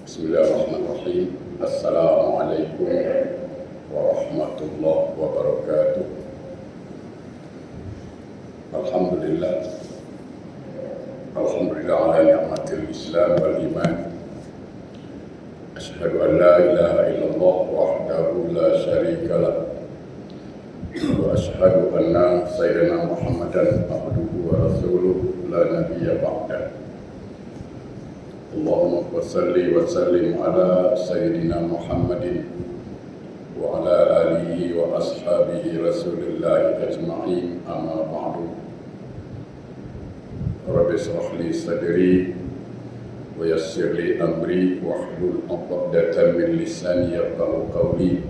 Bismillahirrahmanirrahim. Assalamualaikum warahmatullahi wabarakatuh. Alhamdulillah. Alhamdulillah ala ni'matil Islam wal iman. Asyhadu an la ilaha illallah wahdahu la syarika lah. Wa asyhadu anna sayyidina Muhammadan abduhu wa rasuluh la nabiyya ba'da. Allahumma salli wa sallim ala Sayyidina Muhammadin wa ala alihi wa ashabihi Rasulillah ajma'in, amma ba'du. Rabbi shrah li sadri wa yassir li amri wahlul 'uqdatam min lisani yafqahu qawli.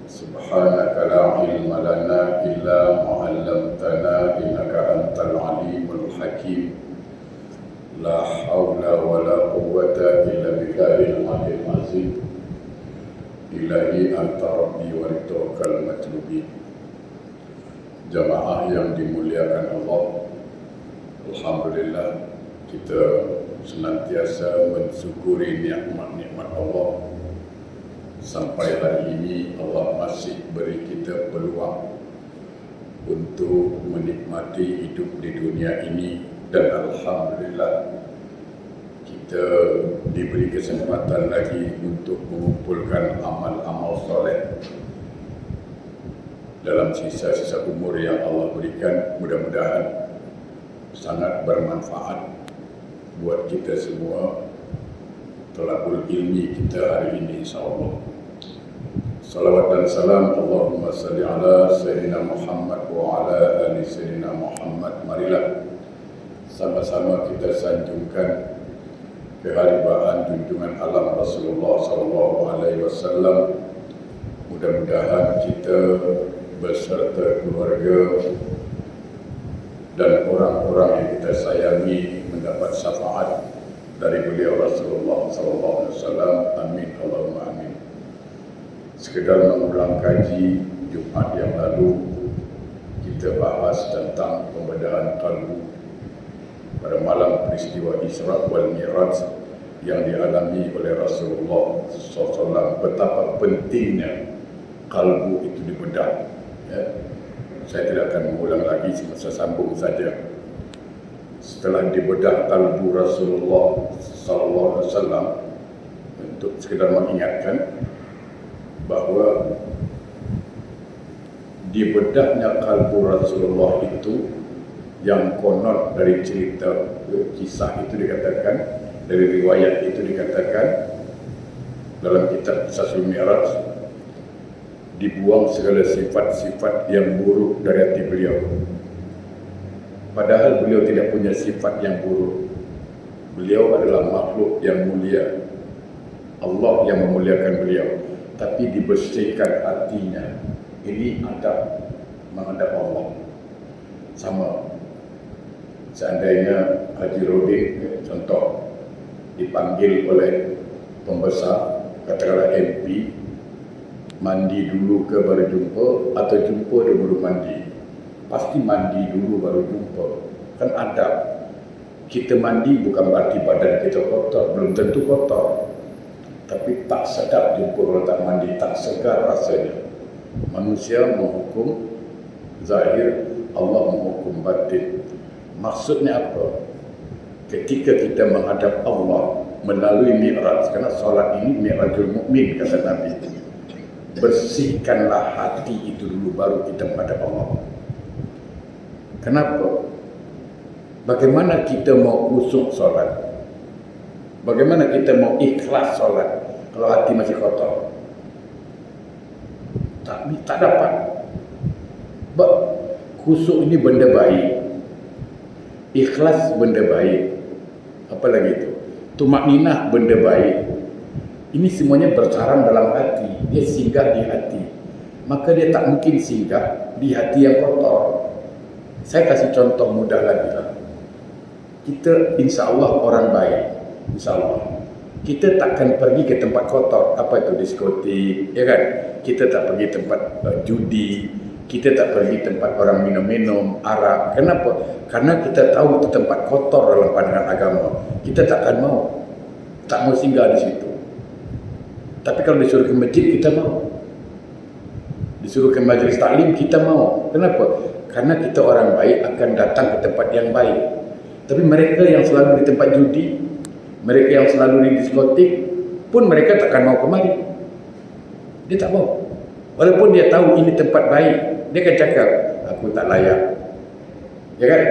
Subhanaka la ilma lana illa ma 'allamtana innaka antal alimul hakim. La haula wa la quwwata illa billahil aliyyil azim. Ilahi anta rabbi wa ridhakal matlubi. Jamaah yang dimuliakan Allah, alhamdulillah kita senantiasa mensyukuri nikmat-nikmat Allah. Sampai hari ini Allah masih beri kita peluang untuk menikmati hidup di dunia ini. Dan alhamdulillah kita diberi kesempatan lagi untuk mengumpulkan amal-amal soleh dalam sisa-sisa umur yang Allah berikan. Mudah-mudahan sangat bermanfaat buat kita semua, thalabul ilmi kita hari ini, insyaAllah. Salawat dan salam Allahumma salli ala Sayyidina Muhammad wa ala ali Sayyidina Muhammad. Marilah sama-sama kita sanjungkan keharibaan junjungan alam Rasulullah SAW. Mudah-mudahan kita beserta keluarga dan orang-orang yang kita sayangi mendapat syafaat dari beliau Rasulullah SAW. Amin Allahumma amin. Sekedar mengulang kaji Jumat yang lalu, kita bahas tentang pembedahan kalbu pada malam peristiwa Isra wal Mi'raj yang dialami oleh Rasulullah SAW. Betapa pentingnya kalbu itu dibedah. Saya tidak akan mengulang lagi, saya sambung saja. Setelah dibedah kalbu Rasulullah SAW, untuk sekedar mengingatkan bahawa dibedahnya kalbu Rasulullah itu, yang konon dari cerita kisah itu dikatakan, dari riwayat itu dikatakan dalam kitab Kisahul Mi'raj, dibuang segala sifat-sifat yang buruk dari hati beliau. Padahal beliau tidak punya sifat yang buruk. Beliau adalah makhluk yang mulia, Allah yang memuliakan beliau, tapi dibersihkan hatinya. Ini adab menghadap Allah. Sama seandainya Haji Rodin, contoh, dipanggil oleh pembesar, katakanlah MP, mandi dulu ke baru jumpa, atau jumpa dia baru mandi? Pasti mandi dulu baru jumpa. Kan ada. Kita mandi bukan berarti badan kita kotor, belum tentu kotor, tapi tak sedap jumpa kalau tak mandi, tak segar rasanya. Manusia menghukum zahir, Allah menghukum batin. Maksudnya apa? Ketika kita menghadap Allah melalui Mi'raj, karena solat ini Mi'rajul Mukmin, kata Nabi, bersihkanlah hati itu dulu baru kita menghadap Allah. Kenapa? Bagaimana kita mau khusyuk solat? Bagaimana kita mau ikhlas solat kalau hati masih kotor? Tak dapat. Khusyuk ini benda baik, ikhlas benda baik, apa lagi itu? Tumakninah benda baik. Ini semuanya bersarang dalam hati, dia singgah di hati. Maka dia tak mungkin singgah di hati yang kotor. Saya kasih contoh mudah lagi lah. Kita insya Allah orang baik, insya Allah. Kita takkan pergi ke tempat kotor, apa itu diskotik, ya kan? Kita tak pergi tempat judi, kita tak pergi tempat orang minum-minum arak. Kenapa? Karena kita tahu itu tempat kotor dalam pandangan agama. Kita takkan mau. tak mau singgah di situ. Tapi kalau disuruh ke masjid, kita mau. Disuruh ke majlis taklim, kita mau. Kenapa? Karena kita orang baik akan datang ke tempat yang baik. Tapi mereka yang selalu di tempat judi, mereka yang selalu di diskotik, pun mereka takkan mau kemari. Dia tak mau. Walaupun dia tahu ini tempat baik, dia akan cakap, aku tak layak. Ya kan?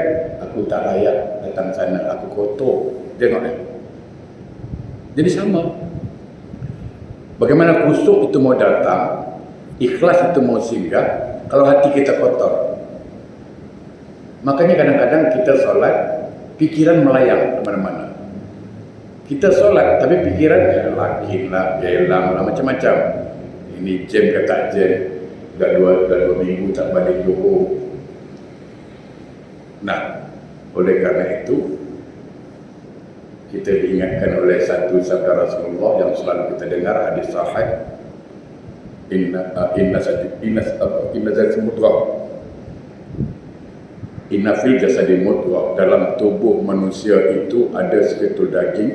Aku tak layak datang sana, aku kotor. Tengok ni. Jadi sama. Bagaimana kusuk itu mau datang, ikhlas itu mau singgah, kalau hati kita kotor. Makanya kadang-kadang kita sholat, pikiran melayang kemana-mana. Kita sholat, tapi pikiran lakin lah, gelang lah, macam-macam. Ini jam ke tak jam, dah dua minggu tak balik Johor. Nah, oleh karena itu, kita diingatkan oleh satu sabda Rasulullah yang selalu kita dengar, hadis sahih, inna fil jasadi mudghah, dalam tubuh manusia itu ada seketul daging,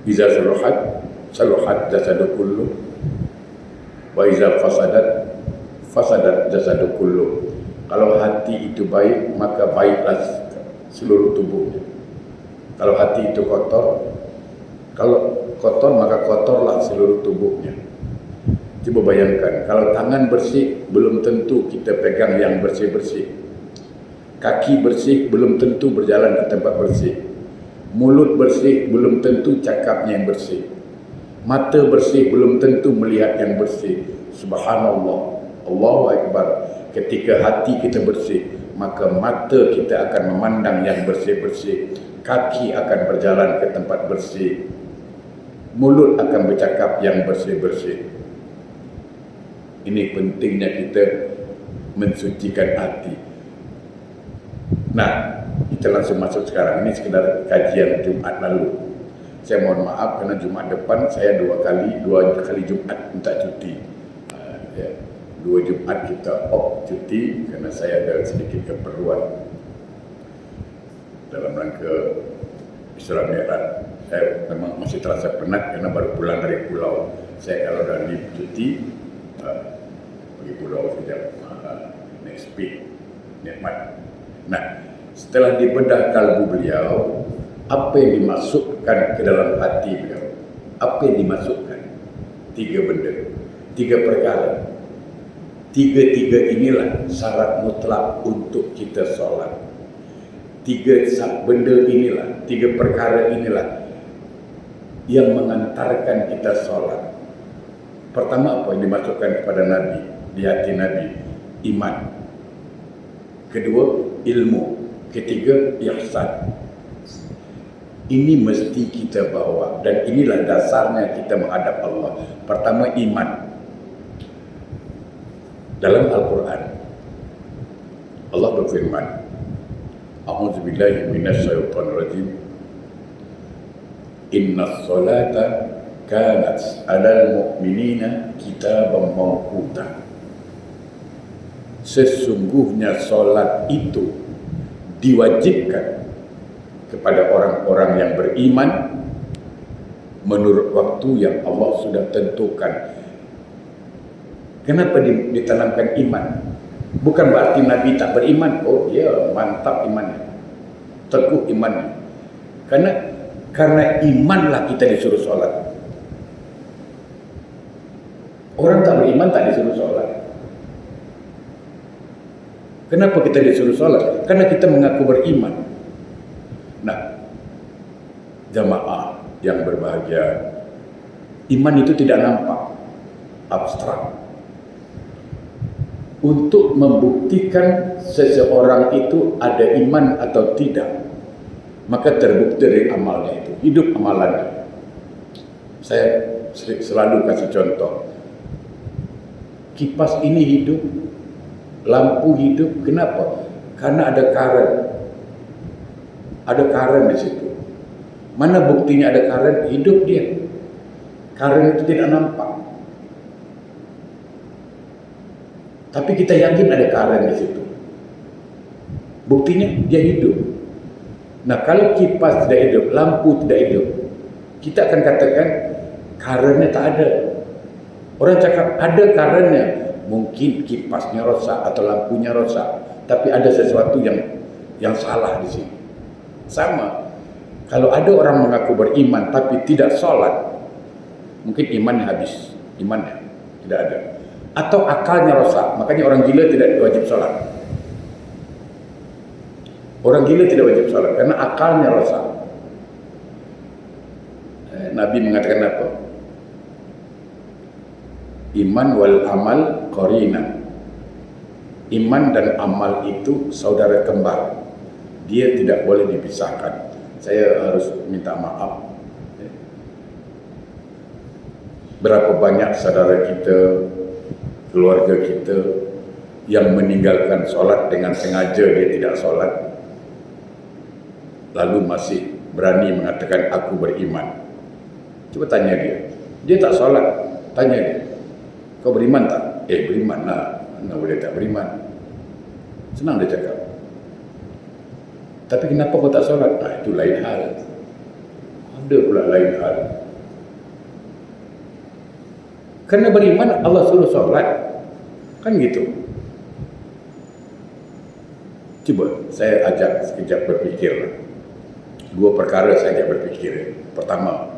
iza saluhat jasadu kullu, wa iza fasadat jasadu kullu. Kalau hati itu baik, maka baiklah seluruh tubuhnya. Kalau hati itu kotor, kalau kotor maka kotorlah seluruh tubuhnya. Coba bayangkan, kalau tangan bersih belum tentu kita pegang yang bersih-bersih. Kaki bersih belum tentu berjalan ke tempat bersih. Mulut bersih belum tentu cakapnya yang bersih. Mata bersih belum tentu melihat yang bersih. Subhanallah, Allahu Akbar. Ketika hati kita bersih, maka mata kita akan memandang yang bersih-bersih. Kaki akan berjalan ke tempat bersih. Mulut akan bercakap yang bersih-bersih. Ini pentingnya kita mensucikan hati. Nah, kita langsung masuk sekarang. Ini sekedar kajian Jumat lalu. Saya mohon maaf kerana Jumat depan saya dua kali Jumat minta cuti. Dua Jumat kita off cuti kerana saya ada sedikit keperluan dalam rangka Isra Mi'raj. Saya memang masih terasa penat kerana baru pulang dari pulau. Saya kalau dah leave cuti pergi pulau sekejap, next week, nikmat. Nah, setelah dibedah kalbu beliau, apa yang dimasukkan ke dalam hati beliau? Apa yang dimasukkan? 3 benda, 3 perkara. Tiga-tiga inilah syarat mutlak untuk kita solat. 3 benda inilah, 3 perkara inilah yang mengantarkan kita solat. Pertama, apa yang dimasukkan kepada Nabi, di hati Nabi? Iman. Kedua, ilmu. Ketiga, ihsan. Ini mesti kita bawa, dan inilah dasarnya kita menghadap Allah. Pertama, iman. Dalam Al-Quran, Allah berfirman, A'udzubillahi minasyaitonirrajim, Innas salata kanat 'alal mu'minina kitaban mawquta. Sesungguhnya solat itu diwajibkan kepada orang-orang yang beriman menurut waktu yang Allah sudah tentukan. Kenapa ditanamkan iman? Bukan berarti Nabi tak beriman. Oh ya, mantap imannya, teguh imannya. Karena imanlah kita disuruh solat. Orang tak beriman tak disuruh solat. Kenapa kita disuruh solat? Karena kita mengaku beriman. Nah, jamaah yang berbahagia, iman itu tidak nampak, abstrak. Untuk membuktikan seseorang itu ada iman atau tidak, maka terbukti dari amalnya itu, hidup amalannya. Saya selalu kasih contoh. Kipas ini hidup, lampu hidup. Kenapa? Karena ada current. Ada current di situ. Mana buktinya ada current? Hidup dia. Current itu tidak nampak, tapi kita yakin ada current di situ. Buktinya dia hidup. Nah, kalau kipas tidak hidup, lampu tidak hidup, Kita akan katakan currentnya tak ada. Orang cakap ada currentnya, mungkin kipasnya rosak atau lampunya rosak, tapi ada sesuatu yang salah di sini. Sama, kalau ada orang mengaku beriman tapi tidak sholat, mungkin imannya habis, imannya tidak ada, atau akalnya rosak. Makanya orang gila tidak wajib sholat. Orang gila tidak wajib sholat karena akalnya rosak. Nabi mengatakan apa? Iman wal amal qarinan. Iman dan amal itu saudara kembar. Dia tidak boleh dipisahkan. Saya harus minta maaf. Berapa banyak saudara kita, keluarga kita yang meninggalkan solat dengan sengaja dia tidak solat, lalu masih berani mengatakan aku beriman. Coba tanya dia tak solat, tanya dia, kau beriman tak? Beriman lah. Mana boleh tak beriman? Senang dia cakap. Tapi kenapa kau tak solat? Itu lain hal. Ada pula lain hal. Kerana beriman Allah suruh solat, kan gitu. Cuba saya ajak sekejap berfikir. Dua perkara saya ajak berfikir. Pertama,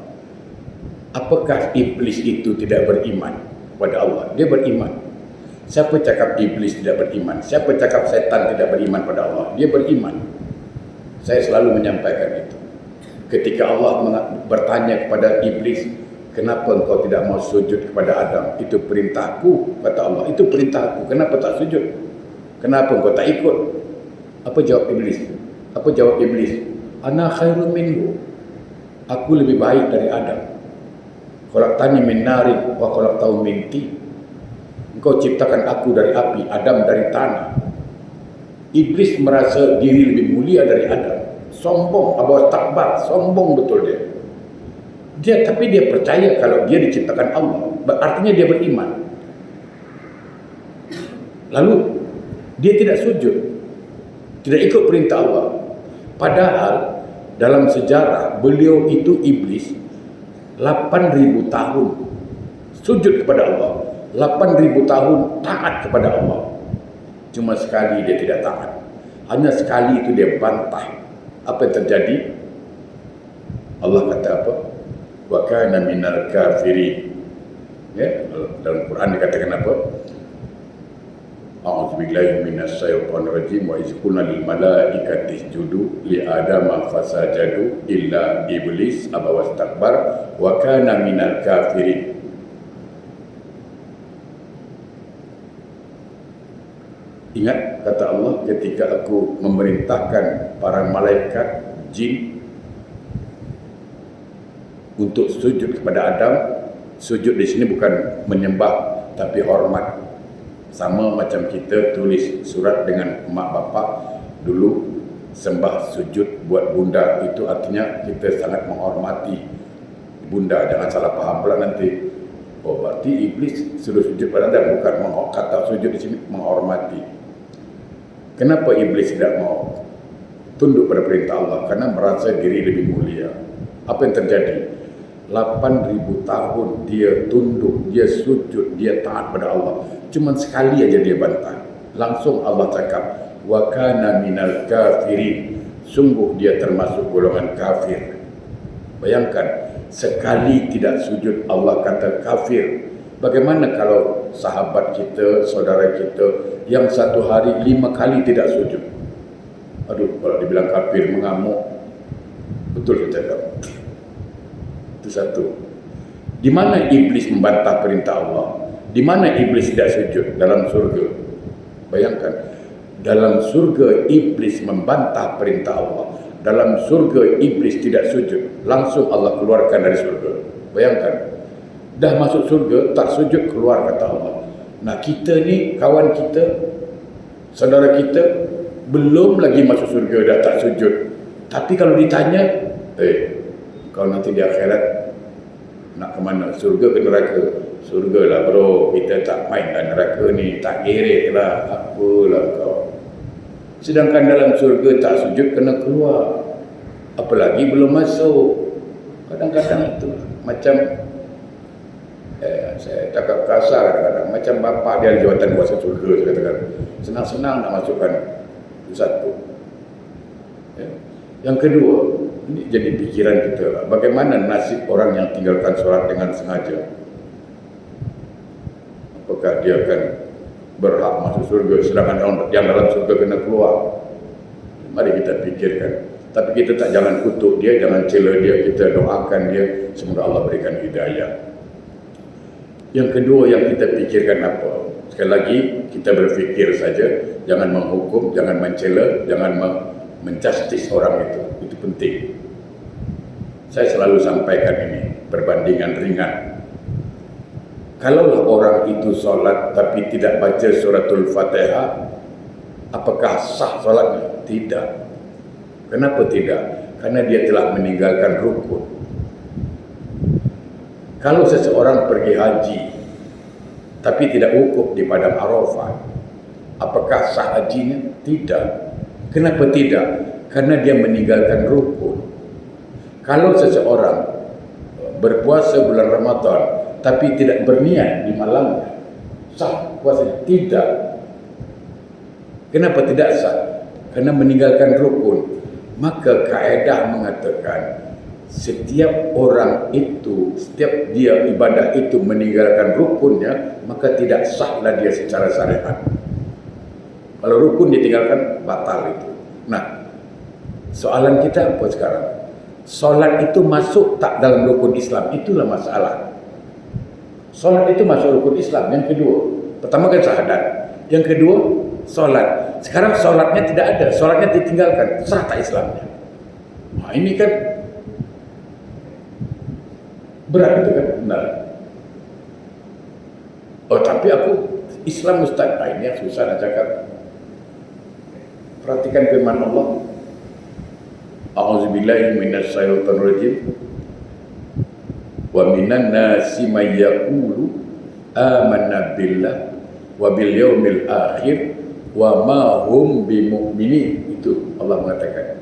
apakah iblis itu tidak beriman kepada Allah? Dia beriman. Siapa cakap iblis tidak beriman? Siapa cakap setan tidak beriman pada Allah? Dia beriman. Saya selalu menyampaikan itu. Ketika Allah bertanya kepada iblis, kenapa engkau tidak mau sujud kepada Adam? Itu perintahku, kata Allah. Itu perintahku. Kenapa tak sujud? Kenapa engkau tak ikut? Apa jawab iblis? Apa jawab iblis? Ana khairun minhu. Aku lebih baik dari Adam. Khalaqtani min narin wa khalaqtahu min tin. Engkau ciptakan aku dari api, Adam dari tanah. Iblis merasa diri lebih mulia dari Adam. Sombong, Abu Takbar, sombong betul dia. Tapi dia percaya kalau dia diciptakan Allah, artinya dia beriman. Lalu dia tidak sujud, tidak ikut perintah Allah. Padahal dalam sejarah beliau itu iblis 8.000 tahun sujud kepada Allah, 8.000 tahun taat kepada Allah. Cuma sekali dia tidak taat, hanya sekali itu dia bantah. Apa yang terjadi? Allah kata apa? Wa kana minal kafirin. Ya, dalam Quran dikatakan apa? A'udzubillahi minasyaitonir rajim wa iz qulna lil malaikati isjudu li adama fasajadu illa iblis aba wastakbar wa kana minal kafirin. Ingat kata Allah ketika aku memerintahkan para malaikat jin untuk sujud kepada Adam. Sujud di sini bukan menyembah tapi hormat. Sama macam kita tulis surat dengan mak bapak dulu, sembah sujud buat bunda, itu artinya kita sangat menghormati bunda. Jangan salah faham pula nanti. Oh, berarti iblis suruh sujud pada Adam, bukan kata sujud di sini menghormati. Kenapa iblis tidak mau tunduk pada perintah Allah? Karena merasa diri lebih mulia. Apa yang terjadi? 8.000 tahun dia tunduk, dia sujud, dia taat pada Allah. Cuma sekali aja dia bantah. Langsung Allah cakap, wa kana minal kafirin. Sungguh dia termasuk golongan kafir. Bayangkan, sekali tidak sujud Allah kata kafir. Bagaimana kalau sahabat kita, saudara kita yang satu hari 5 kali tidak sujud? Aduh, kalau dibilang kafir mengamuk. Betul kita cakap. Itu satu. Di mana iblis membantah perintah Allah? Di mana iblis tidak sujud? Dalam surga. Bayangkan, dalam surga iblis membantah perintah Allah. Dalam surga iblis tidak sujud. Langsung Allah keluarkan dari surga. Bayangkan, dah masuk surga tak sujud, keluar kata Allah. Nah, kita ni kawan kita, saudara kita belum lagi masuk surga dah tak sujud. Tapi kalau ditanya, kau nanti di akhirat nak ke mana? Surga ke neraka? Surga lah bro, kita tak main lah neraka ni, tak gerik lah, apalah kau. Sedangkan dalam surga tak sujud kena keluar, apalagi belum masuk. Kadang-kadang itu macam saya cakap kasar kadang-kadang, macam bapa dia jawatan kuasa surga, saya katakan senang-senang nak masukkan itu satu. Ya. Yang kedua, ini jadi pikiran kita, bagaimana nasib orang yang tinggalkan solat dengan sengaja? Apakah dia akan berhak masuk surga sedangkan yang dalam surga kena keluar? Mari kita pikirkan. Tapi kita tak jangan kutuk dia, jangan cela dia, kita doakan dia, semoga Allah berikan hidayah. Yang kedua yang kita pikirkan apa? Sekali lagi kita berfikir saja, jangan menghukum, jangan mencela, jangan menjustis orang itu penting. Saya selalu sampaikan ini, perbandingan ringan. Kalaulah orang itu solat tapi tidak baca suratul Fatihah, apakah sah solatnya? Tidak. Kenapa tidak? Karena dia telah meninggalkan rukun. Kalau seseorang pergi haji tapi tidak wukuf di padang Arafah, apakah sah hajinya? Tidak. Kenapa tidak? Karena dia meninggalkan rukun. Kalau seseorang berpuasa bulan Ramadan tapi tidak berniat di malamnya, sah puasanya? Tidak. Kenapa tidak sah? Karena meninggalkan rukun. Maka kaedah mengatakan setiap orang itu, setiap dia ibadah itu meninggalkan rukunnya, maka tidak sahlah dia secara syariat. Kalau rukun ditinggalkan, batal itu. Nah, soalan kita apa sekarang? Solat itu masuk tak dalam rukun Islam? Itulah masalah. Solat itu masuk rukun Islam. Yang kedua, pertama kan syahadat. Yang kedua, solat. Sekarang solatnya tidak ada, solatnya ditinggalkan. Sah tak Islamnya? Nah, ini kan berat itu kan? Benar. Oh, tapi aku Islam Ustaz. Nah, ini yang susah nak cakap. Perhatikan firman Allah. A'udzubillahi minasyaitonir rajim. Wa minan nasi may yaqulu amanna billah wa bil yaumil akhir wa ma hum bimu'minin. Itu Allah mengatakan.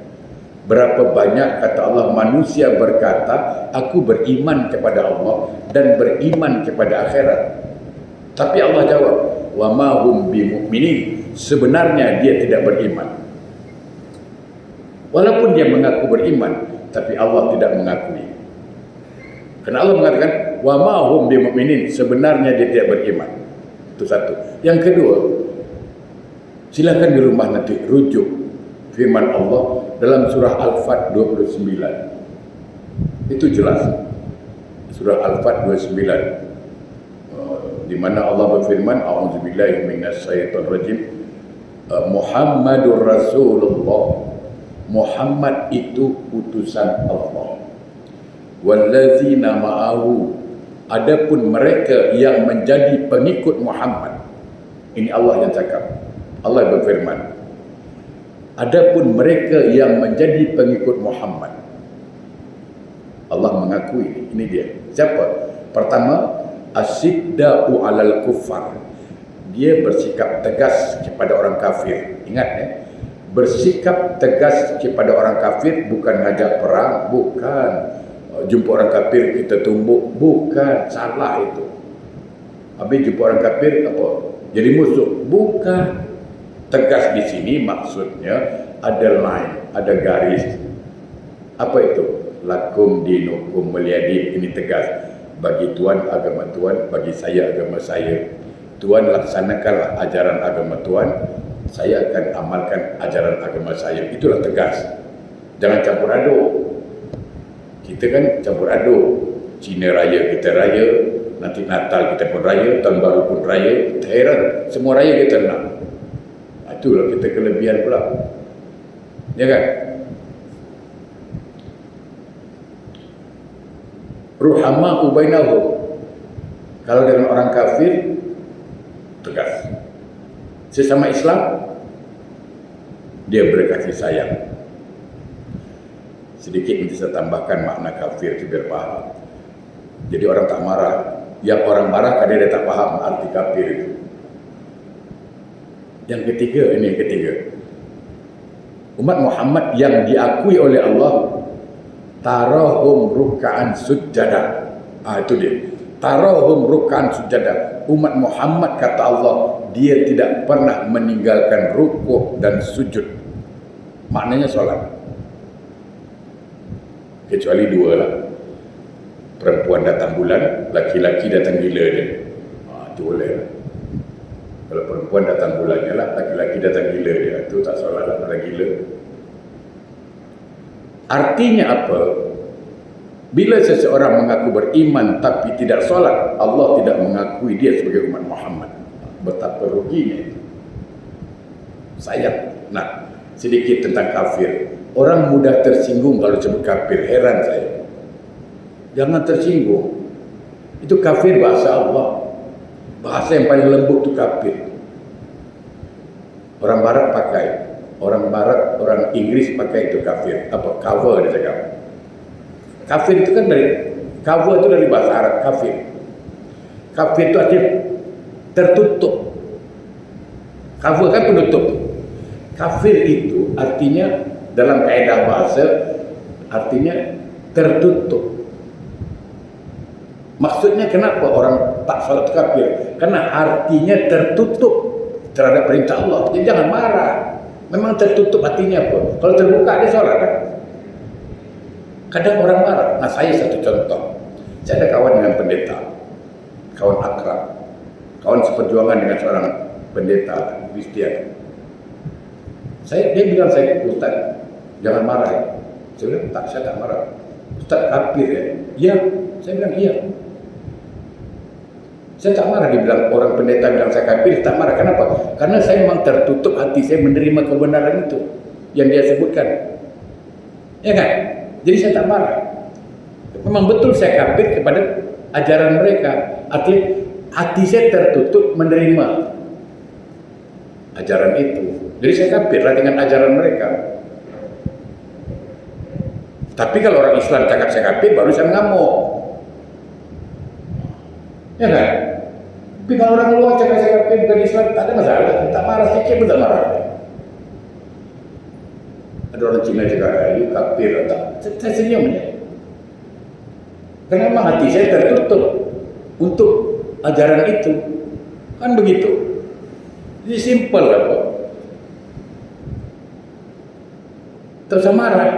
Berapa banyak kata Allah manusia berkata aku beriman kepada Allah dan beriman kepada akhirat, tapi Allah jawab wa ma hum bimu'minin, sebenarnya dia tidak beriman. Walaupun dia mengaku beriman, tapi Allah tidak mengakui. Karena Allah mengatakan wa ma hum bimu'minin, sebenarnya dia tidak beriman. Itu satu. Yang kedua, silakan di rumah nanti rujuk firman Allah dalam surah Al-Fat 29. Itu jelas. Surah Al-Fat 29. Di mana Allah berfirman, a'udzubillahi minasyaitonir rajim. Muhammadur Rasulullah. Muhammad itu utusan Allah. Wallazina ma'ahu. Adapun mereka yang menjadi pengikut Muhammad. Ini Allah yang cakap. Allah berfirman, adapun mereka yang menjadi pengikut Muhammad. Allah mengakui, ini dia. Siapa? Pertama, asyidda'u 'alal kuffar. Dia bersikap tegas kepada orang kafir. Ingat ya, bersikap tegas kepada orang kafir, bukan ngajak perang, bukan jumpa orang kafir kita tumbuk, bukan, salah itu. Habis jumpa orang kafir apa? Jadi musuh, bukan. Tegas di sini maksudnya ada line, ada garis. Apa itu? Lakum dinukum waliyadin. Ini tegas. Bagi Tuhan agama Tuhan, bagi saya agama saya. Tuhan laksanakanlah ajaran agama Tuhan, saya akan amalkan ajaran agama saya. Itulah tegas. Jangan campur aduk. Kita kan campur aduk. Cina raya kita raya, nanti Natal kita pun raya, Tahun Baru pun raya. Tak heran, semua raya kita nak. Itulah kita kelebihan pula. Ya kan? Ruhama'u bainahum. Kalau dengan orang kafir, tegas. Sesama Islam, dia berkasih sayang. Sedikit nanti saya tambahkan makna kafir itu biar paham. Jadi orang tak marah. Yang orang marah karena dia tak paham arti kafir itu. Yang ketiga, ini yang ketiga. Umat Muhammad yang diakui oleh Allah tarahum ruk'an sujada. Itu dia. Tarahum ruk'an sujada. Umat Muhammad, kata Allah, dia tidak pernah meninggalkan rukuk dan sujud. Maknanya solat. Kecuali dua lah. Perempuan datang bulan, laki-laki datang gila dia. Itu boleh lah. Kalau perempuan datang bulannya lah, laki-laki datang gila dia. Itu tak solat lah, pada gila. Artinya apa? Bila seseorang mengaku beriman tapi tidak solat, Allah tidak mengakui dia sebagai umat Muhammad. Betapa ruginya itu. Sayang. Nah, sedikit tentang kafir. Orang mudah tersinggung kalau sebut kafir. Heran saya. Jangan tersinggung. Itu kafir bahasa Allah. Bahasa yang paling lembut itu kafir. Orang Barat pakai. Orang Barat, orang Inggris pakai itu kafir. Apa? Cover dia cakap. Kafir itu kan cover itu dari bahasa Arab, kafir. Kafir itu artinya tertutup. Cover kan penutup. Kafir itu artinya dalam kaedah bahasa artinya tertutup. Maksudnya kenapa orang tak salat kafir? Karena artinya tertutup terhadap perintah Allah. Jadi jangan marah. Memang tertutup artinya apa? Kalau terbuka dia salat kan? Kadang orang marah. Nah, saya satu contoh. Saya ada kawan dengan pendeta. Kawan akrab. Kawan seperjuangan dengan seorang pendeta Kristian. Dia bilang saya, Ustaz, jangan marah ya. Saya bilang, tak, saya tak marah. Ustaz kafir ya? Iya. Saya bilang, iya. Saya tak marah. Dia bilang, orang pendeta bilang saya kafir, tak marah. Kenapa? Karena saya memang tertutup hati saya menerima kebenaran itu yang dia sebutkan. Ya kan? Jadi saya tak marah. Memang betul saya kafir kepada ajaran mereka. Artinya hati saya tertutup menerima ajaran itu. Jadi saya kafirlah dengan ajaran mereka. Tapi kalau orang Islam cakap saya kafir, baru saya ngamuk. Ya kan? Tapi kalau orang luar cakap saya kafir bukan Islam, tak ada masalah. Tak marah sedikit pun tak marah. Ada orang Cina cakap, you kafir atau tak? Saya senyum je. Karena memang hati saya tertutup untuk ajaran itu. Kan begitu. Jadi simple lah kok. Tak usah marah.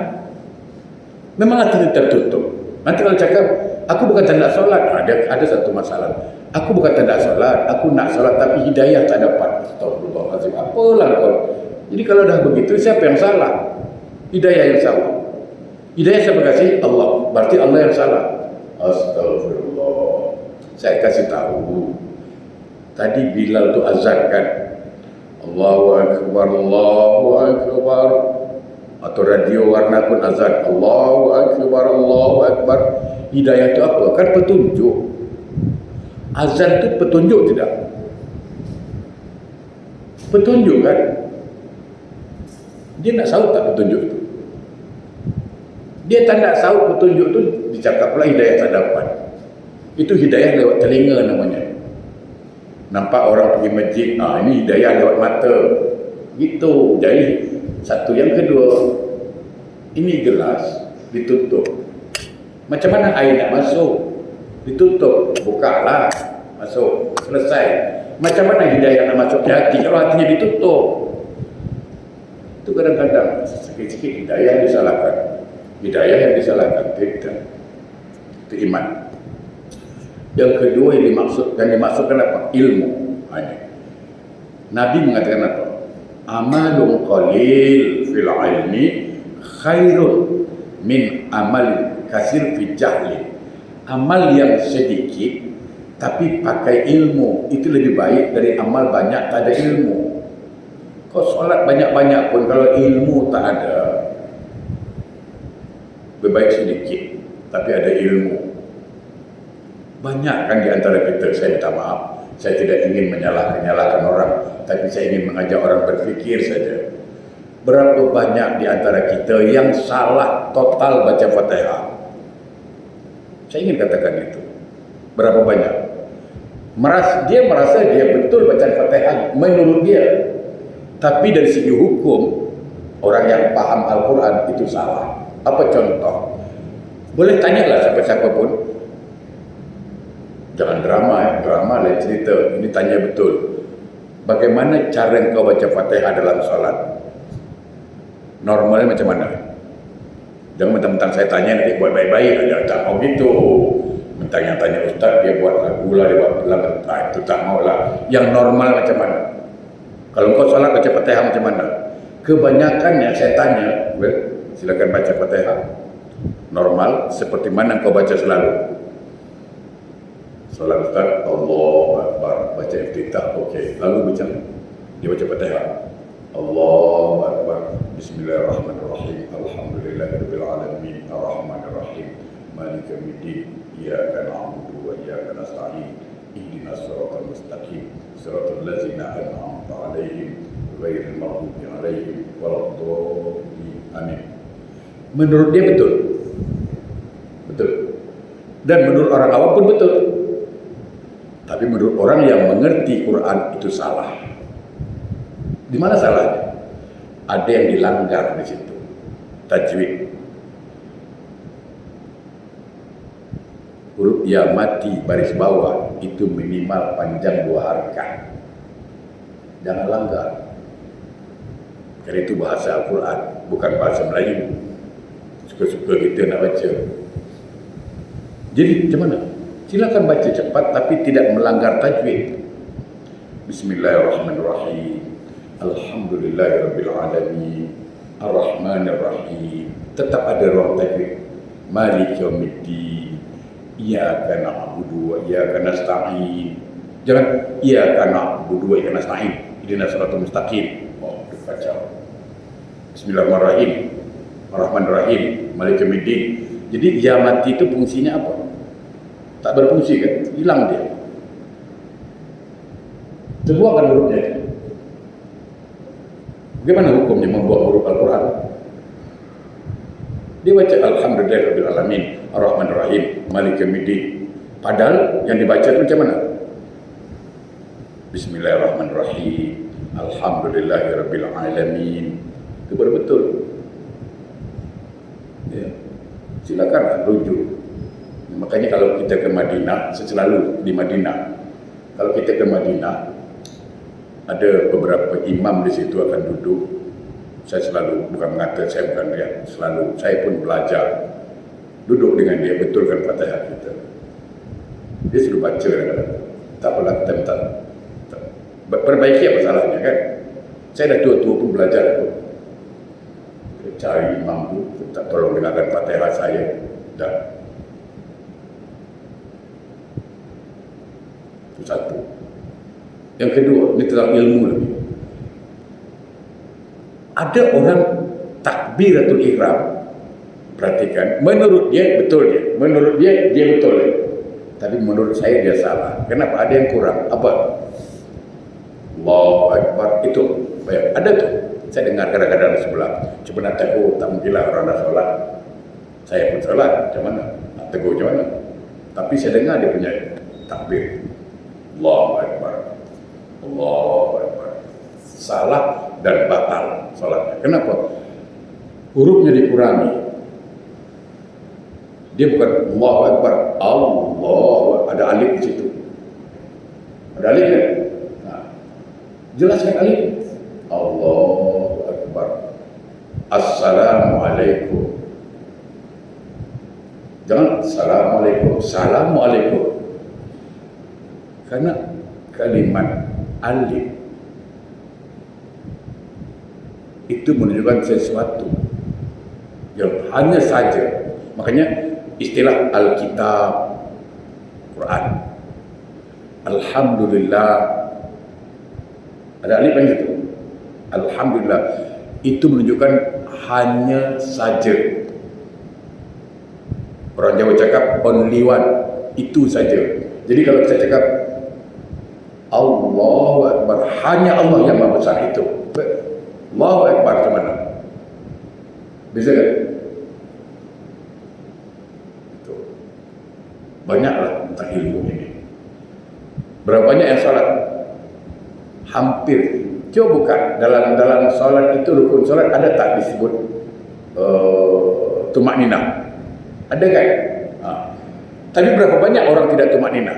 Memang hati tertutup. Nanti kalau cakap, aku bukan tak nak solat. Ada satu masalah. Aku bukan tak nak solat. Aku nak solat tapi hidayah tak dapat. Astagfirullahaladzim. Apalah kau. Jadi kalau dah begitu, siapa yang salah? Hidayah yang salah. Hidayah siapa kasih? Allah. Berarti Allah yang salah. Astagfirullah. Saya kasih tahu. Tadi Bilal tu azan kan. Allahu Akbar, Allahu Akbar. Atau radio warna pun azan. Allahu Akbar, Allahu Akbar. Hidayah itu apa? Kan petunjuk. Azan itu petunjuk tidak? Petunjuk kan? Dia nak saut tak petunjuk itu? Dia tak nak saut petunjuk itu, dicakap pula hidayah tak dapat. Itu hidayah lewat telinga namanya. Nampak orang pergi masjid, ini hidayah lewat mata. Gitu. Jadi satu, yang kedua, ini gelas ditutup. Macam mana air nak masuk? Ditutup, bukalah, masuk, selesai. Macam mana hidayah nak masuk ke hati kalau hatinya ditutup? Itu kadang-kadang sikit-sikit hidayah yang disalahkan. Hidayah yang disalahkan tidak. Itu iman. Yang kedua yang dimaksudkan apa? Ilmu. Nabi mengatakan apa? Amalun qalil fil ilmi khairun min amal kasir fi jahli. Amal yang sedikit tapi pakai ilmu itu lebih baik dari amal banyak tak ada ilmu. Kau solat banyak-banyak pun kalau ilmu tak ada, lebih baik sedikit tapi ada ilmu. Banyak kan di antara kita, saya minta maaf, saya tidak ingin menyalahkan orang, tapi saya ingin mengajak orang berfikir saja. Berapa banyak di antara kita yang salah total baca Fatihah? Saya ingin katakan itu. Berapa banyak? Dia merasa dia betul baca Fatihah menurut dia. Tapi dari segi hukum, orang yang paham Al-Quran itu salah. Apa contoh? Boleh tanyalah siapa-siapa pun. Jangan drama lah cerita. Ini tanya betul. Bagaimana cara engkau baca Fatihah dalam solat? Normalnya macam mana? Jangan mentang-mentang saya tanya nanti buat baik-baik aja. Tak mau gitu. Mentang yang tanya ustaz dia buat lagu lah, dia buat film. Itu tak mau lah. Yang normal macam mana? Kalau engkau solat baca Fatihah macam mana? Kebanyakan yang saya tanya, silakan baca Fatihah. Normal seperti mana engkau baca selalu? Solat ustaz, Allahu Akbar, baca iftitah, okey. Lalu macam dia baca Fatihah. Allahu Akbar, Bismillahirrahmanirrahim, Alhamdulillahirabbil alamin, Arrahmanir Rahim, Maliki yaumiddin, Iyyaka na'budu wa iyyaka nasta'in, Ihdinas siratal mustaqim, siratal ladzina an'amta 'alaihim, ghairil maghdubi 'alaihim waladdallin. Amin. Menurut dia betul. Betul. Dan menurut orang awam pun betul. Tapi menurut orang yang mengerti Quran itu salah. Di mana salahnya? Ada yang dilanggar di situ. Tajwid. Huruf ya mati baris bawah itu minimal panjang 2 harakat. Jangan langgar. Karena itu bahasa Al-Quran, bukan bahasa Melayu. Suka-suka kita nak baca. Jadi macam mana? Silakan baca cepat tapi tidak melanggar tajwid. Bismillahirrahmanirrahim. Alhamdulillahirabbil alamin. Arrahmanir Rahim. Tetap ada ruang tajwid. Maliki yaumiddin. Iyyaka na'budu wa iyyaka nasta'in. Jangan iyyaka na'budu wa iyyaka nasta'in. Ihdinas siratal mustaqim. Oh, itu kacau. Bismillahirrahmanirrahim. Arrahmanirrahim. Maliki yaumiddin. Jadi ya mati itu fungsinya apa? Tak berfungsi kan? Hilang dia. Terbuangkan hurufnya. Bagaimana hukumnya membuang huruf Al-Quran? Dia baca Alhamdulillahirabbil alamin, Ar-Rahmanir Rahim, Maliki yaumiddin. Padahal yang dibaca itu macam mana? Bismillahirrahmanirrahim, Alhamdulillahirabbil alamin. Itu baru betul. Ya. Silakan rujuk. Makanya kalau kita ke Madinah, selalu di Madinah. Kalau kita ke Madinah, ada beberapa imam di situ akan duduk. Saya selalu, bukan mengata, saya bukan dia, selalu, saya pun belajar. Duduk dengan dia, betulkan Fatihah kita. Dia suruh baca, tak apalah, tak perbaiki apa salahnya kan. Saya dah tua-tua pun belajar pun. Cari imam tu, tak tolong dengarkan Fatihah saya. Dan itu satu. Yang kedua, ini tentang ilmu lagi. Ada orang takbiratul ihram. Perhatikan, menurut dia betul dia. Menurut dia betul dia. Tapi menurut saya dia salah. Kenapa? Ada yang kurang. Apa? Allahu Akbar itu. Ada tuh. Saya dengar kadang-kadang di sebelah. Cuma nak tegur, tak mungkinlah orang dah solat. Saya pun solat. Macam mana? Nak tegur macam mana? Tapi saya dengar dia punya takbir. Allahu Akbar. Allahu Akbar. Salah dan batal solatnya. Kenapa? Hurufnya dikurangi. Dia bukan Allahu Akbar. Allah. Ada alif di situ. Ada alif kan? Nah, jelaskan alif. Allahu Akbar. Assalamualaikum. Jangan Assalamualaikum. Assalamualaikum. Karena kalimat alif itu menunjukkan sesuatu yang hanya saja. Makanya istilah Alkitab, Quran, Alhamdulillah, ada alif yang itu. Alhamdulillah itu menunjukkan hanya saja. Orang Jawa cakap only one, itu saja. Jadi kalau kita cakap Allahu Akbar, hanya Allah yang Maha Besar itu. Allahu Akbar ke mana? Bisa kan? Itu. Banyaklah tentang ilmu ini. Berapa banyak yang salat? Hampir. Coba buka dalam salat itu, rukun salat ada tak disebut tumak ninah? Ada kan? Tapi berapa banyak orang tidak tumak nina?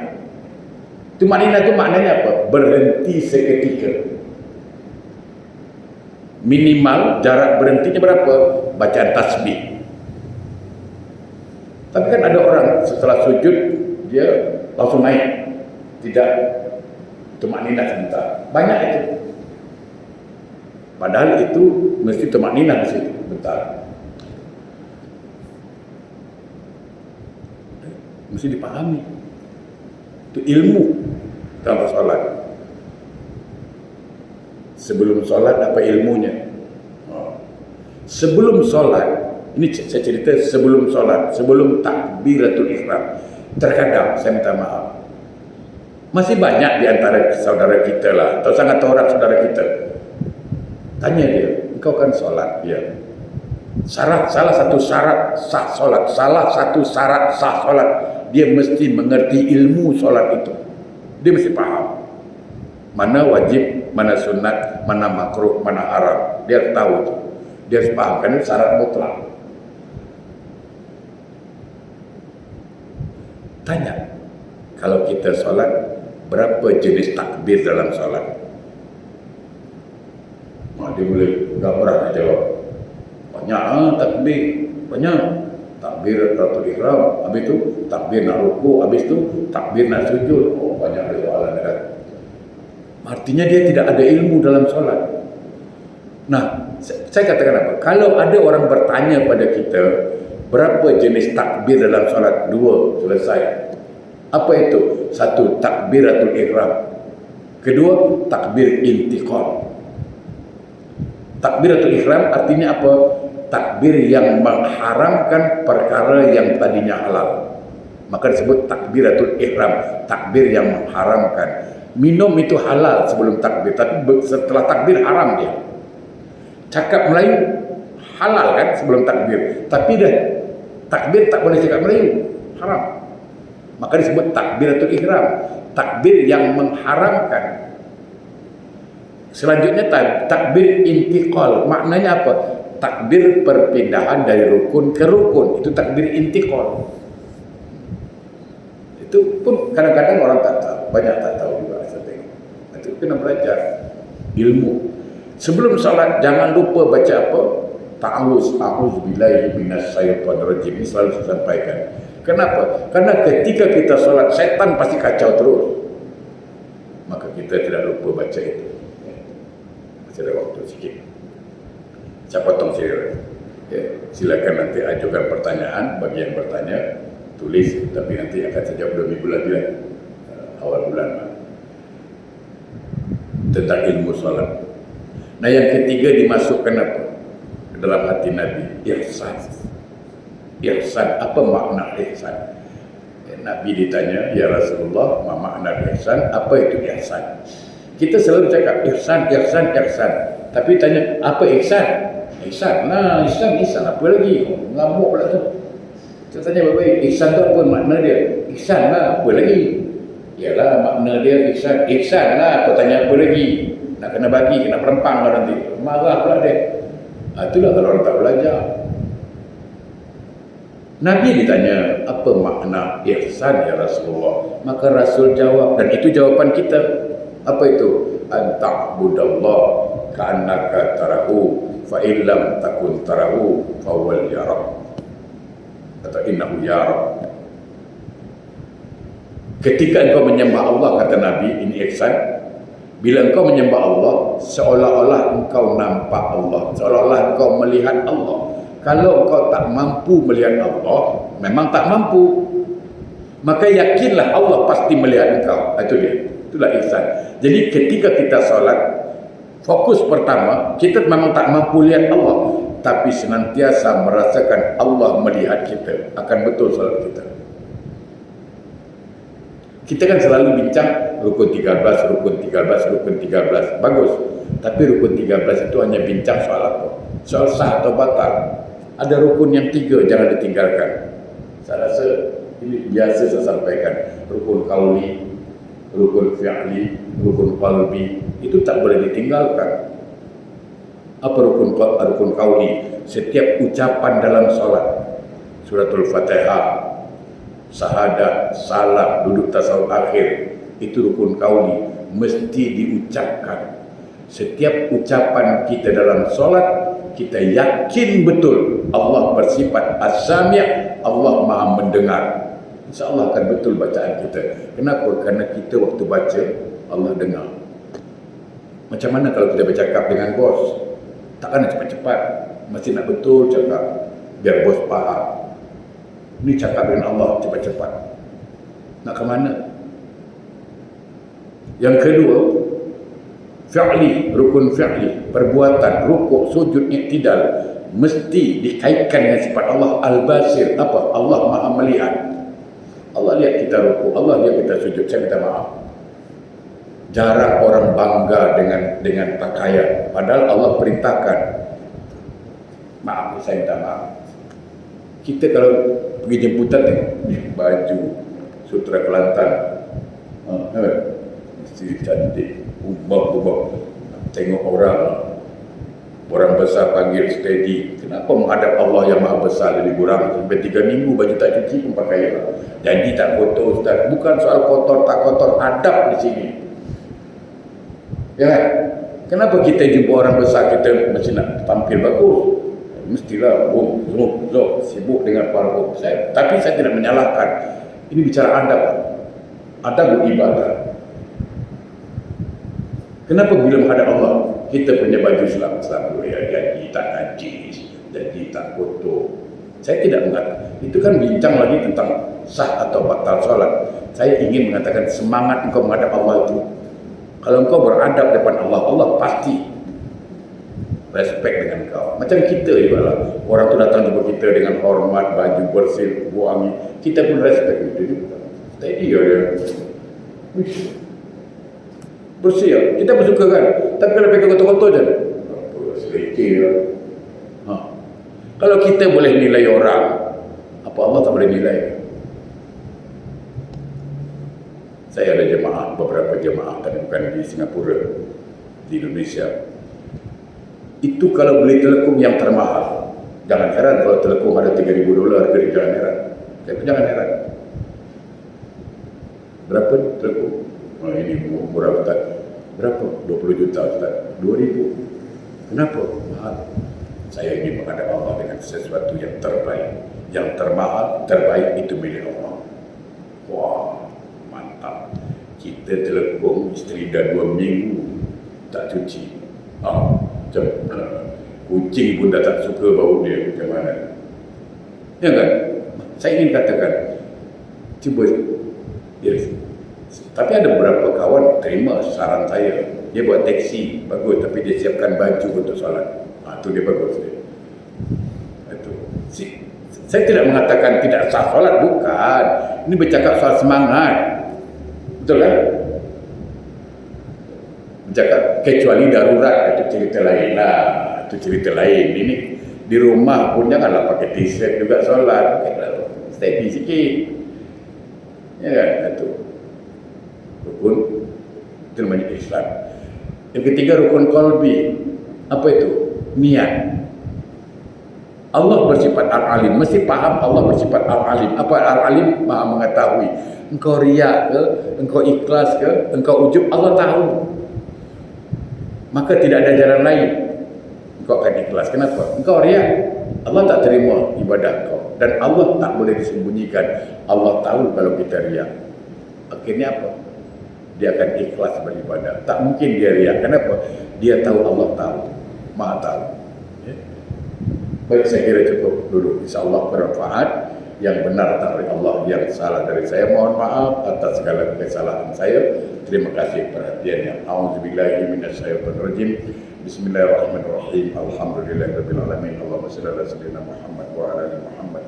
Tumak nina itu maknanya apa? Berhenti seketika. Minimal jarak berhentinya berapa? Bacaan tasbih. Tapi kan ada orang setelah sujud dia langsung naik, tidak tumak nina sebentar. Banyak itu. Padahal itu mesti tumak nina di situ, bentar. Mesti dipahami. Itu ilmu dalam solat. Sebelum solat apa ilmunya? Sebelum solat, ini saya cerita sebelum solat, sebelum takbiratul ihram. Terkadang saya minta maaf, masih banyak di antara saudara kita lah, atau sangat orang saudara kita, tanya dia, engkau kan solat? Ya. Salah satu syarat sah solat, dia mesti mengerti ilmu solat itu. Dia mesti paham mana wajib, mana sunat, mana makruh, mana haram. Dia harus tahu itu. Dia harus paham, karena itu syarat mutlak. Tanya, kalau kita solat, berapa jenis takbir dalam solat? Dia boleh udah pernah jawab. Banyak takbir, banyak. Takbiratul ihram, habis itu takbir nak ruku, habis itu takbir nak sujud. Oh, banyak soalan kan. Artinya dia tidak ada ilmu dalam solat. Nah, saya katakan apa? Kalau ada orang bertanya pada kita, berapa jenis takbir dalam solat? 2, selesai. Apa itu? 1, takbiratul ihram. Kedua, takbir intiqal. Takbiratul ihram artinya apa? Takbir yang mengharamkan perkara yang tadinya halal. Maka disebut takbiratul ihram, takbir yang mengharamkan. Minum itu halal sebelum takbir, tapi setelah takbir haram dia. Cakap Melayu halal kan sebelum takbir, tapi dah takbir tak boleh cakap Melayu, haram. Maka disebut takbiratul ihram, takbir yang mengharamkan. Selanjutnya takbir intiqal, maknanya apa? Takbir perpindahan dari rukun ke rukun, itu takbir intiqal. Itu pun kadang-kadang orang tak tahu, banyak tak tahu juga. Saya tengok. Itu kena belajar ilmu. Sebelum salat jangan lupa baca apa? A'udzubillahi minasyaitonir rajim. Ini selalu saya sampaikan. Kenapa? Karena ketika kita salat, setan pasti kacau terus. Maka kita tidak lupa baca itu. Masih ada waktu sikit. Saya potong saya. Silakan nanti ajukan pertanyaan bagi yang bertanya, tulis, tapi nanti akan saya jawab 2 minggu lagi lah, awal bulan tentang ilmu salat. Nah, yang ketiga dimasukkan apa? Ke dalam hati Nabi, ihsan. Ihsan, apa makna ihsan? Nabi ditanya, ya Rasulullah, ma makna ihsan? Apa itu ihsan? Kita selalu cakap ihsan, ihsan, ihsan. Tapi tanya, apa ihsan? Ihsan, nah ihsan apa lagi? Ngamuk pula tu. Saya tanya baik-baik, ihsan tu apa makna dia? Ihsan lah, apa lagi? Yalah makna dia ihsan. Ihsan lah, kau tanya apa lagi? Nak kena bagi, kena perempang lah nanti. Marah pula dia. Itulah kalau orang tak belajar. Nabi ditanya, apa makna ihsan ya Rasulullah? Maka Rasul jawab, dan itu jawaban kita. Apa itu? Anta'budallah ka'annaka tarahu fa illam takun tarahu fa huwal yarak. Atau innahu yarak. Ketika engkau menyembah Allah, kata Nabi, ini ihsan. Bila engkau menyembah Allah, seolah-olah engkau nampak Allah, seolah-olah engkau melihat Allah. Kalau engkau tak mampu melihat Allah, memang tak mampu, maka yakinlah Allah pasti melihat engkau. Itu dia, itulah ihsan. Jadi ketika kita solat, fokus pertama, kita memang tak mampu lihat Allah, tapi senantiasa merasakan Allah melihat kita. Akan betul solat kita. Kita kan selalu bincang rukun 13, rukun 13, rukun 13. Bagus. Tapi rukun 13 itu hanya bincang soal apa? Soal sah atau batal. Ada rukun yang 3 jangan ditinggalkan. Saya rasa ini biasa saya sampaikan. Rukun qauli, rukun fi'li, rukun qalbi, itu tak boleh ditinggalkan. Apa rukun qauli? Setiap ucapan dalam solat Suratul Fatihah, syahadat, salam, duduk tasawuf akhir, itu rukun qauli, mesti diucapkan. Setiap ucapan kita dalam solat, kita yakin betul Allah bersifat as-sami', Allah Maha mendengar. InsyaAllah akan betul bacaan kita. Kenapa? Kerana kita waktu baca, Allah dengar. Macam mana kalau kita bercakap dengan bos? Takkan nak cepat-cepat, mesti nak betul cakap, biar bos faham. Ini cakap dengan Allah cepat-cepat. Nak ke mana? Yang kedua, fi'li, rukun fi'li, perbuatan, rukuk, sujud, iktidal, mesti dikaitkan dengan sifat Allah al-basir. Apa? Allah Maha melihat. Allah lihat kita rukuk, Allah lihat kita sujud. Saya minta maaf. Jarang orang bangga dengan pakaian, padahal Allah perintahkan. Maaf, saya minta maaf. Kita kalau pergi jemputan tengok baju Sutra Kelantan, mesti cantik, ubah-ubah. Tengok orang besar panggil steady. Kenapa menghadap Allah yang Maha Besar lebih kurang sampai 3 minggu baju tak cuci pun pakai? Jadi tak kotor, Ustaz. Bukan soal kotor tak kotor, adab di sini. Ya kan? Kenapa kita jumpa orang besar kita mesti nak tampil bagus? Mestilah sibuk dengan para saya. Tapi saya tidak menyalahkan. Ini bicara adab. Adab ibadah. Kenapa bila menghadap Allah kita punya baju Islam ya, jadi tak najis, jadi tak kotor? Saya tidak mengatakan. Itu kan bincang lagi tentang sah atau batal solat. Saya ingin mengatakan semangat engkau menghadap Allah itu. Kalau engkau beradab depan Allah, Allah pasti respect dengan kau. Macam kita juga lah. Orang tu datang jumpa kita dengan hormat, baju bersih, wangi. Kita pun respect itu juga. Tadi dia bersih ya. Kita pun suka kan. Tapi kalau pakai kotor-kotor je, sedikit lah. Kalau kita boleh nilai orang, apa Allah tak boleh nilai? Saya ada jemaah, beberapa jemaah, dan bukan di Singapura, di Indonesia. Itu kalau beli telekom yang termahal, jangan heran kalau telekom ada $3,000 harga, jangan heran. Jangan heran. Berapa telekom? Oh, ini murah Ustaz. Berapa? 20 juta Ustaz. 2,000. Kenapa? Mahal. Saya ingin menghadap Allah dengan sesuatu yang terbaik. Yang termahal, terbaik itu milik Allah. Wah, mantap. Kita telekom, isteri dah 2 minggu tak cuci. Macam kucing pun dah tak suka bau dia, macam mana? Ya kan? Saya ingin katakan, cuba, yes. Tapi ada beberapa kawan terima saran saya. Dia buat taksi, bagus, tapi dia siapkan baju untuk solat. Itu dia bagus. Itu. Saya tidak mengatakan tidak sah solat, bukan. Ini bercakap soal semangat. Betul kan? Bercakap kecuali darurat, itu cerita lain lah. Itu cerita lain. Ini di rumah pun janganlah pakai t-shirt juga solat. Steady sikit. Ya kan? Itu. Rukun itu namanya Islam. Yang ketiga rukun qalbi. Apa itu? Niat. Allah bersifat al-alim. Mesti faham Allah bersifat al-alim. Apa al-alim? Maha mengetahui. Engkau riak ke, engkau ikhlas ke, engkau ujub, Allah tahu. Maka tidak ada jalan lain. Engkau akan ikhlas. Kenapa? Engkau riak, Allah tak terima ibadah kau. Dan Allah tak boleh disembunyikan. Allah tahu kalau kita riak. Akhirnya apa? Dia akan ikhlas beribadah. Tak mungkin dia riak. Kenapa? Dia tahu Allah tahu. Maha tahu. Baik, saya kira cukup dulu. InsyaAllah bermanfaat. Yang benar datang dari Allah, yang salah dari saya mohon maaf atas segala kesalahan saya. Terima kasih perhatiannya. A'udzubillahi minasyaitonirrajim. Bismillahirrahmanirrahim. Alhamdulillahirabbil alamin. Allahumma shalli ala sayyidina Muhammad wa ala ali Muhammad.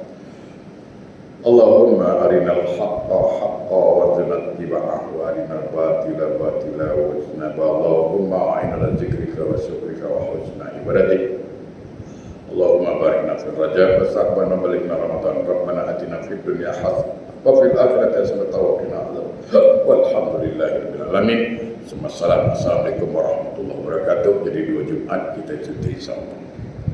Allahumma arinal haqqa haqqa warzuqna ittiba'ahu wa arinal batila batila wajtaniba. Allahumma a'inna ala dzikrika wa syukrika wa husna ibadatik. Allahumma barik fil rajab wa sa'bana balikna Ramadan. Rabbana atina fid dunya hasanah wa fil akhirati hasanah wa qina adzabannar. Walhamdulillahirabbil alamin. Assalamualaikum warahmatullahi wabarakatuh. Jadi 2 Jumat kita cuti insyaallah.